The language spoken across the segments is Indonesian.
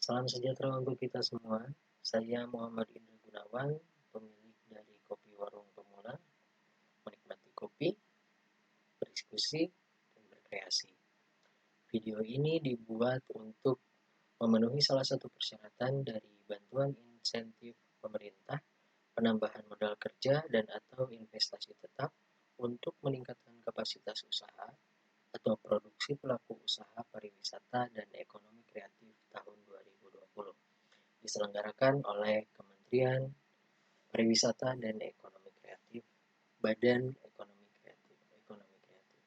Salam sejahtera untuk kita semua. Saya Muhammad Indra Gunawan, pemilik dari Kopi Warung Pemula, menikmati kopi, berdiskusi, dan berkreasi. Video ini dibuat untuk memenuhi salah satu persyaratan dari bantuan insentif pemerintah, penambahan modal kerja dan atau investasi tetap untuk meningkatkan kapasitas usaha atau produksi pelaku usaha pariwisata dan ekonomi kreatif tahun 2020. Diselenggarakan oleh Kementerian Pariwisata dan Ekonomi Kreatif, Badan Ekonomi Kreatif, Ekonomi Kreatif.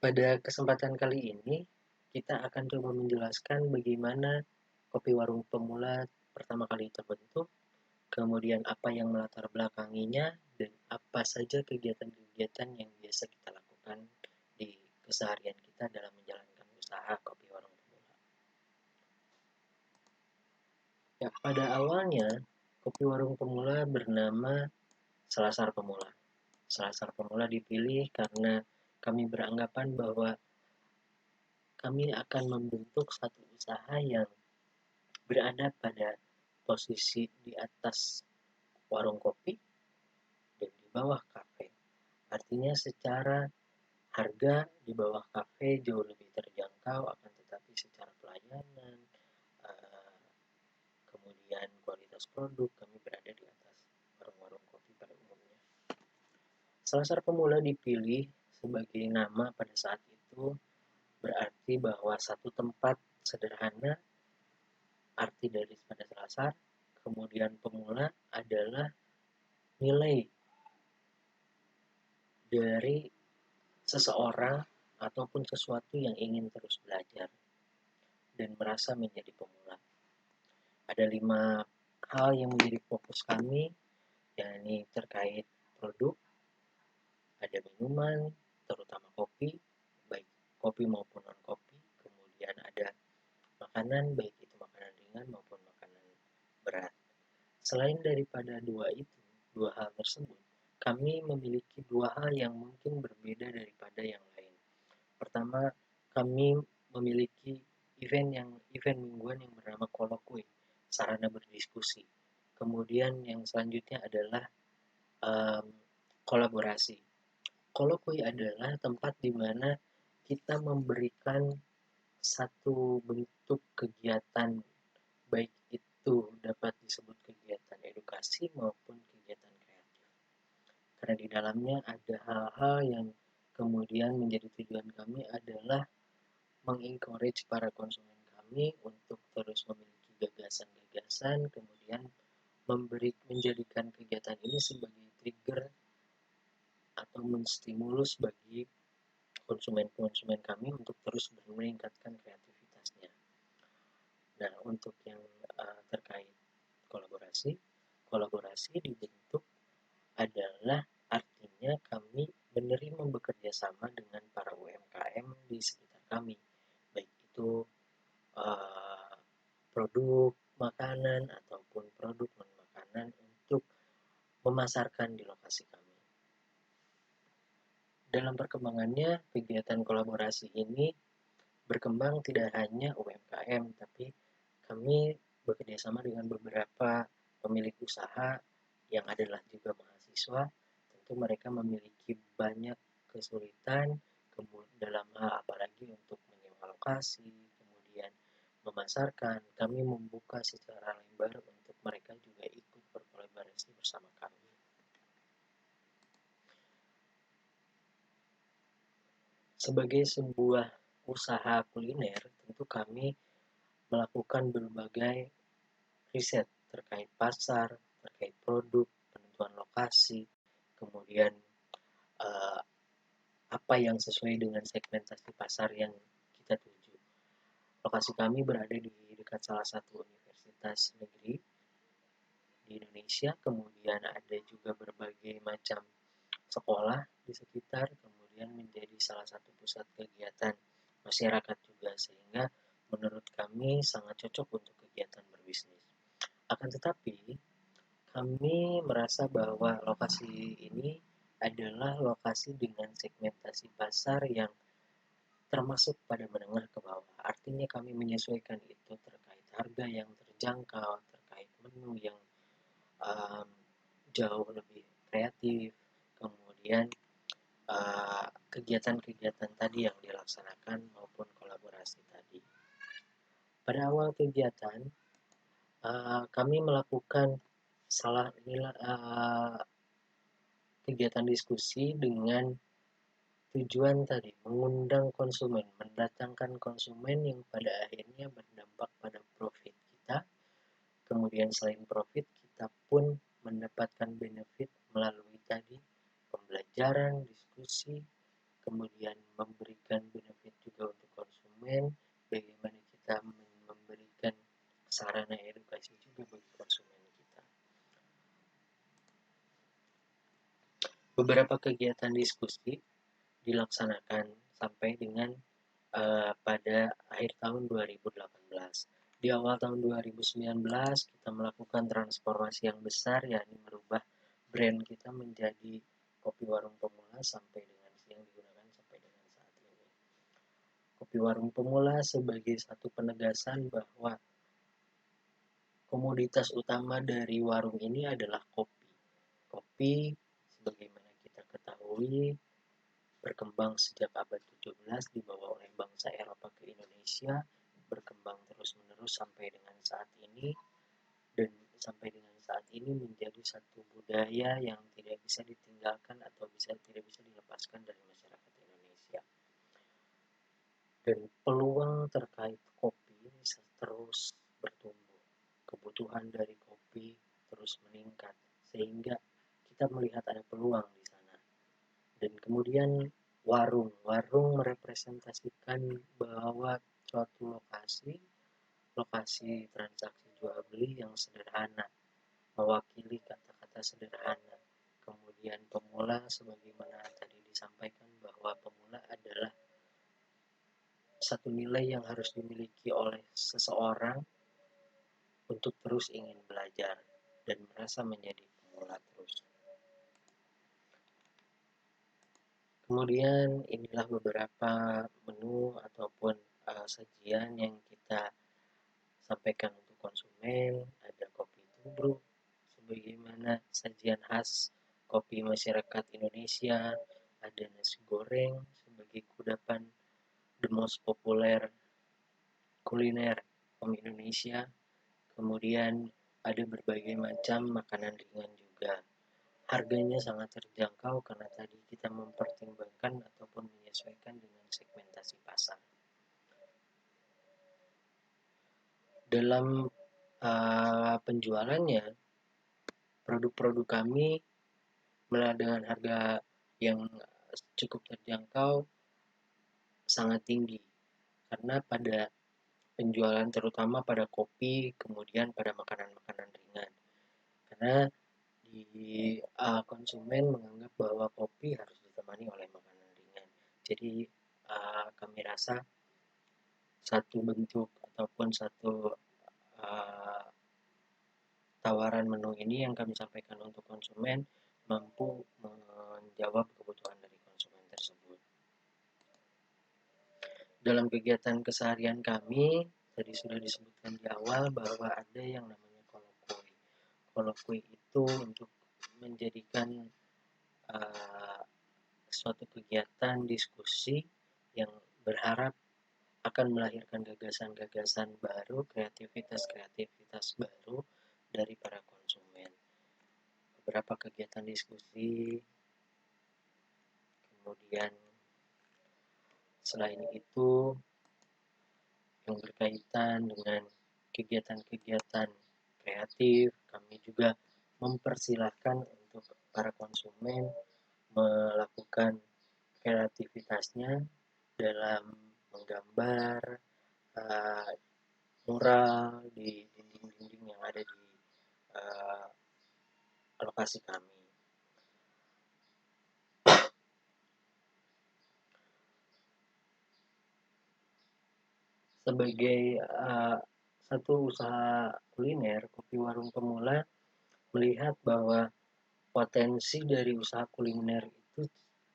Pada kesempatan kali ini, kita akan coba menjelaskan bagaimana Kopi Warung Pemula pertama kali terbentuk, kemudian apa yang melatar belakanginya, dan apa saja kegiatan-kegiatan yang biasa kita lakukan di keseharian kita dalam menjalankan usaha Kopi Warung Pemula. Ya, pada awalnya, Kopi Warung Pemula bernama Selasar Pemula. Selasar Pemula dipilih karena kami beranggapan bahwa kami akan membentuk satu usaha yang berada pada posisi di atas warung kopi dan di bawah kafe. Artinya secara harga di bawah kafe jauh lebih terjangkau, akan tetapi secara pelayanan, kemudian kualitas produk, kami berada di atas warung-warung kopi pada umumnya. Selasar Pemula dipilih sebagai nama pada saat itu berarti bahwa satu tempat sederhana, arti dari pada selasar, kemudian pemula adalah nilai dari seseorang ataupun sesuatu yang ingin terus belajar dan merasa menjadi pemula. Ada 5 hal yang menjadi fokus kami, yakni terkait produk, ada minuman, terutama kopi, baik kopi maupun non-kopi, kemudian ada makanan, baik itu makanan ringan maupun makanan berat. Selain daripada dua hal tersebut, kami memiliki 2 hal yang mungkin berbeda daripada yang lain. Pertama, kami memiliki event mingguan yang bernama kolokwi, sarana berdiskusi. Kemudian yang selanjutnya adalah kolaborasi. Kolokwi adalah tempat di mana kita memberikan satu bentuk kegiatan, baik itu dapat disebut kegiatan edukasi maupun kegiatan kreatif. Karena di dalamnya ada hal-hal yang kemudian menjadi tujuan kami adalah mengencourage para konsumen kami untuk terus memiliki gagasan-gagasan, kemudian menjadikan kegiatan ini sebagai trigger atau menstimulus bagi konsumen-konsumen kami untuk terus meningkatkan kreativitasnya. Nah, untuk yang terkait kolaborasi dibentuk adalah artinya kami menerima bekerja sama dengan para UMKM di sekitar kami, baik itu produk makanan ataupun produk non-makanan untuk memasarkan di lokasi kami. Dalam perkembangannya, kegiatan kolaborasi ini berkembang tidak hanya UMKM, tapi kami bekerjasama dengan beberapa pemilik usaha yang adalah juga mahasiswa. Tentu mereka memiliki banyak kesulitan dalam hal apalagi untuk menyewa lokasi, kemudian memasarkan. Kami membuka secara lebar untuk mereka juga ikut berkolaborasi bersama kami. Sebagai sebuah usaha kuliner, tentu kami melakukan berbagai riset terkait pasar, terkait produk, penentuan lokasi, kemudian apa yang sesuai dengan segmentasi pasar yang kita tuju. Lokasi kami berada di dekat salah satu universitas negeri di Indonesia, kemudian ada juga berbagai macam sekolah di sekitar, kemudian menjadi salah satu pusat kegiatan masyarakat juga, sehingga menurut kami sangat cocok untuk kegiatan berbisnis. Akan tetapi, kami merasa bahwa lokasi ini adalah lokasi dengan segmentasi pasar yang termasuk pada menengah ke bawah. Artinya kami menyesuaikan itu terkait harga yang terjangkau, terkait menu yang jauh lebih kreatif, kemudian kegiatan-kegiatan tadi yang dilaksanakan maupun kolaborasi tadi. Pada awal kegiatan, kami melakukan kegiatan diskusi dengan tujuan tadi mengundang konsumen, mendatangkan konsumen yang pada akhirnya berdampak pada profit kita. Kemudian selain profit, kita pun mendapatkan benefit melalui tadi pembelajaran, diskusi, kemudian memberikan benefit juga untuk konsumen, bagaimana kita memberikan sarana edukasi juga bagi konsumen kita. Beberapa kegiatan diskusi dilaksanakan sampai dengan pada akhir tahun 2018. Di awal tahun 2019 kita melakukan transformasi yang besar, yakni merubah brand kita menjadi Kopi Warung Pemula sampai dengan yang digunakan sampai dengan saat ini. Kopi Warung Pemula sebagai satu penegasan bahwa komoditas utama dari warung ini adalah kopi. Kopi sebagaimana kita ketahui berkembang sejak abad 17 dibawa oleh bangsa Eropa ke Indonesia, berkembang terus-menerus sampai dengan saat ini, dan sampai dengan saat ini menjadi satu budaya yang tidak bisa ditinggalkan atau tidak bisa dilepaskan dari masyarakat Indonesia. Dan peluang terkait kopi bisa terus bertumbuh. Kebutuhan dari kopi terus meningkat, sehingga kita melihat ada peluang di sana. Dan kemudian warung merepresentasikan bahwa suatu lokasi transaksi jual beli yang sederhana, mewakili kata-kata sederhana. Kemudian pemula, sebagaimana tadi disampaikan bahwa pemula adalah satu nilai yang harus dimiliki oleh seseorang untuk terus ingin belajar dan merasa menjadi pemula terus. Kemudian inilah beberapa menu ataupun sajian yang kita sampaikan untuk konsumen. Ada kopi tubruk sebagaimana sajian khas kopi masyarakat Indonesia, ada nasi goreng sebagai kudapan the most populer kuliner Indonesia. Kemudian ada berbagai macam makanan ringan juga. Harganya sangat terjangkau karena tadi kita mempertimbangkan ataupun menyesuaikan dengan segmentasi pasar. Dalam penjualannya, produk-produk kami dengan harga yang cukup terjangkau sangat tinggi, karena pada penjualan terutama pada kopi, kemudian pada makanan-makanan ringan. Karena konsumen menganggap bahwa kopi harus ditemani oleh makanan ringan. Jadi kami rasa satu bentuk ataupun satu tawaran menu ini yang kami sampaikan untuk konsumen mampu menjawab kebutuhan dari konsumen tersebut. Dalam kegiatan keseharian kami, tadi sudah disebutkan di awal bahwa ada yang namanya kolokwi. Kolokwi itu untuk menjadikan suatu kegiatan diskusi yang berharap akan melahirkan gagasan-gagasan baru, kreativitas baru dari para konsumen. Beberapa kegiatan diskusi, kemudian selain itu yang berkaitan dengan kegiatan-kegiatan kreatif, kami juga mempersilahkan untuk para konsumen melakukan kreativitasnya dalam menggambar mural di dinding-dinding yang ada di lokasi kami. Sebagai satu usaha kuliner, Kopi Warung Pemula melihat bahwa potensi dari usaha kuliner itu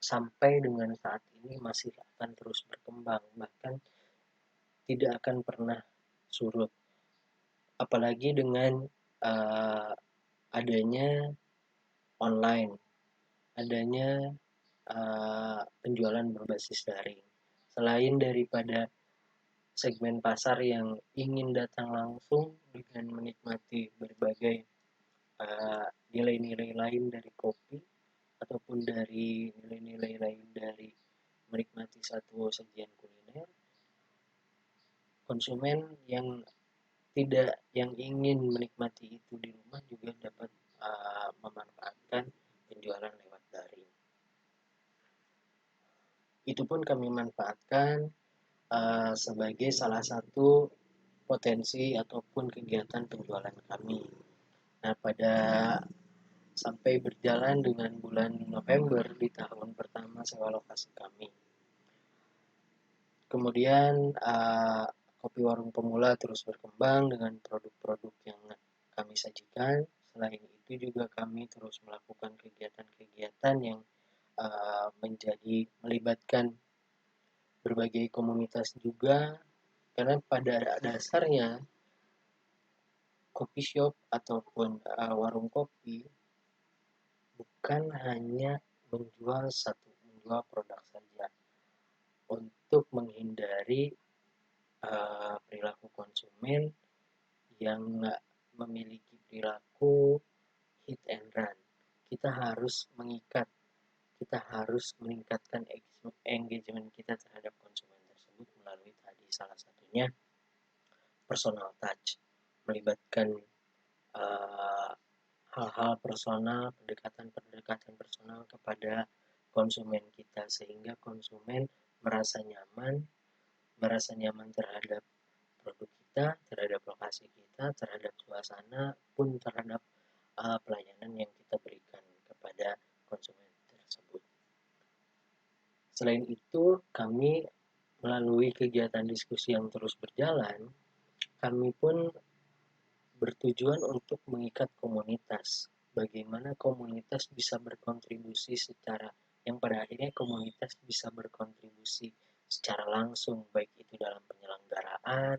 sampai dengan saat ini masih akan terus berkembang, bahkan tidak akan pernah surut. Apalagi dengan adanya online, adanya penjualan berbasis daring. Selain daripada segmen pasar yang ingin datang langsung dengan menikmati berbagai nilai-nilai lain dari kopi ataupun dari nilai-nilai lain dari menikmati satu sajian kuliner, konsumen yang ingin menikmati itu di rumah juga dapat memanfaatkan penjualan lewat daring. Itu pun kami manfaatkan sebagai salah satu potensi ataupun kegiatan penjualan kami. Nah, sampai berjalan dengan bulan November di tahun pertama sewa lokasi kami. Kemudian kopi warung pemula terus berkembang dengan produk-produk yang kami sajikan. Selain itu juga kami terus melakukan kegiatan-kegiatan yang melibatkan berbagai komunitas juga, karena pada dasarnya kopi shop ataupun warung kopi bukan hanya menjual produk saja. Untuk menghindari perilaku konsumen yang memiliki perilaku hit and run, kita harus meningkatkan engagement kita terhadap konsumen tersebut melalui tadi salah satunya personal touch, melibatkan hal-hal personal, pendekatan personal kepada konsumen kita, sehingga konsumen merasa nyaman terhadap produk kita, terhadap lokasi kita, terhadap suasana, pun terhadap pelayanan yang kita berikan kepada konsumen tersebut. Selain itu, kami melalui kegiatan diskusi yang terus berjalan, kami pun bertujuan untuk mengikat komunitas. Bagaimana komunitas bisa berkontribusi yang pada akhirnya komunitas bisa berkontribusi secara langsung, baik itu dalam penyelenggaraan,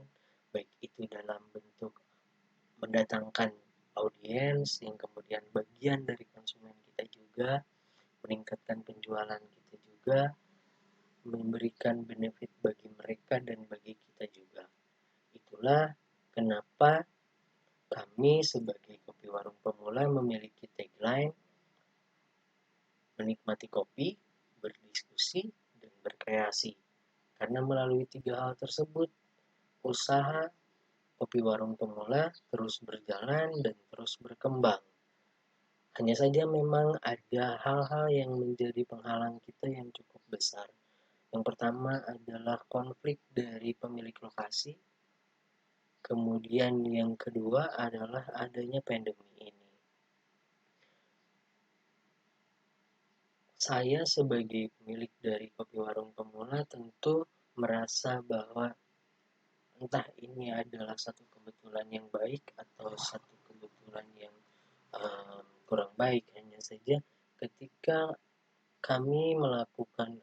baik itu dalam bentuk mendatangkan audiens yang kemudian bagian dari konsumen kita juga, meningkatkan penjualan kita juga, memberikan benefit bagi mereka dan bagi kita juga. Itulah kenapa kami sebagai kopi warung pemula memiliki tagline menikmati kopi, berdiskusi, dan berkreasi. Karena melalui 3 hal tersebut, usaha kopi warung pemula terus berjalan dan terus berkembang. Hanya saja memang ada hal-hal yang menjadi penghalang kita yang cukup besar. Yang pertama adalah konflik dari pemilik lokasi. Kemudian yang kedua adalah adanya pandemi ini. Saya sebagai pemilik dari kopi warung pemula tentu merasa bahwa entah ini adalah satu kebetulan yang baik atau satu kebetulan yang kurang baik. Hanya saja ketika kami melakukan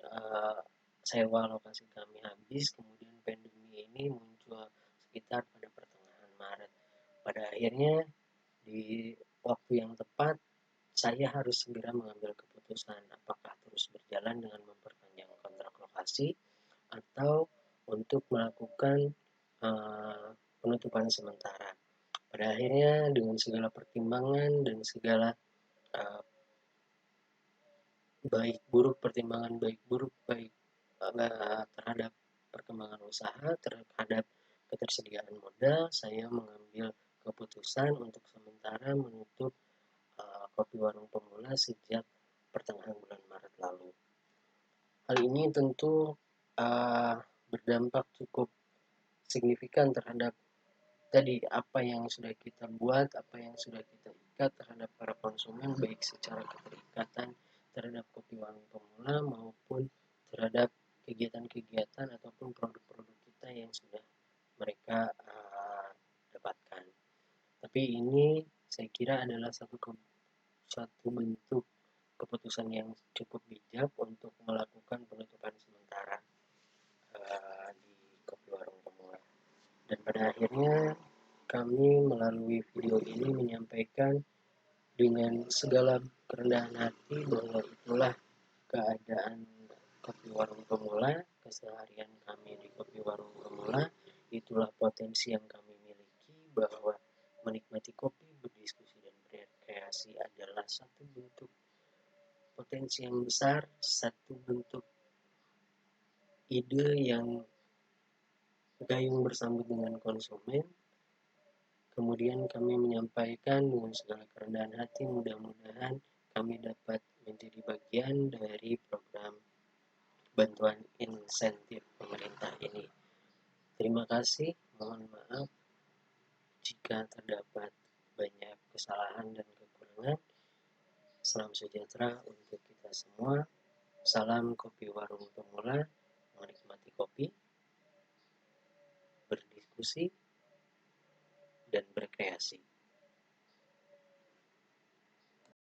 sewa lokasi kami habis, kemudian pandemi ini muncul sekitar pada pertengahan Maret. Pada akhirnya di waktu yang tepat saya harus segera mengambil keputusan apakah terus berjalan dengan memperpanjang kontrak lokasi atau untuk melakukan penutupan sementara. Pada akhirnya dengan segala pertimbangan dan segala pertimbangan baik buruk terhadap perkembangan usaha, terhadap ketersediaan modal, saya mengambil keputusan untuk sementara menutup kopi warung pemula sejak pertengahan bulan Maret lalu. Hal ini tentu berdampak cukup signifikan terhadap tadi apa yang sudah kita buat, apa yang sudah kita ikat terhadap para konsumen, baik secara keterikatan terhadap kopi warung pemula maupun terhadap kegiatan-kegiatan ataupun produk-produk kita yang sudah mereka dapatkan. Tapi ini saya kira adalah satu bentuk keputusan yang cukup bijak untuk Dan pada akhirnya kami melalui video ini menyampaikan dengan segala kerendahan hati bahwa itulah keadaan kopi warung pemula, keseharian kami di kopi warung pemula, itulah potensi yang kami miliki, bahwa menikmati kopi, berdiskusi dan berkreasi adalah satu bentuk potensi yang besar, satu bentuk ide yang gayung bersambut dengan konsumen. Kemudian kami menyampaikan dengan segala kerendahan hati, mudah-mudahan kami dapat menjadi bagian dari program bantuan insentif pemerintah ini. Terima kasih, mohon maaf jika terdapat banyak kesalahan dan kekurangan. Salam sejahtera untuk kita semua. Salam kopi warung pemula, menikmati kopi, berdiskusi, dan berkreasi.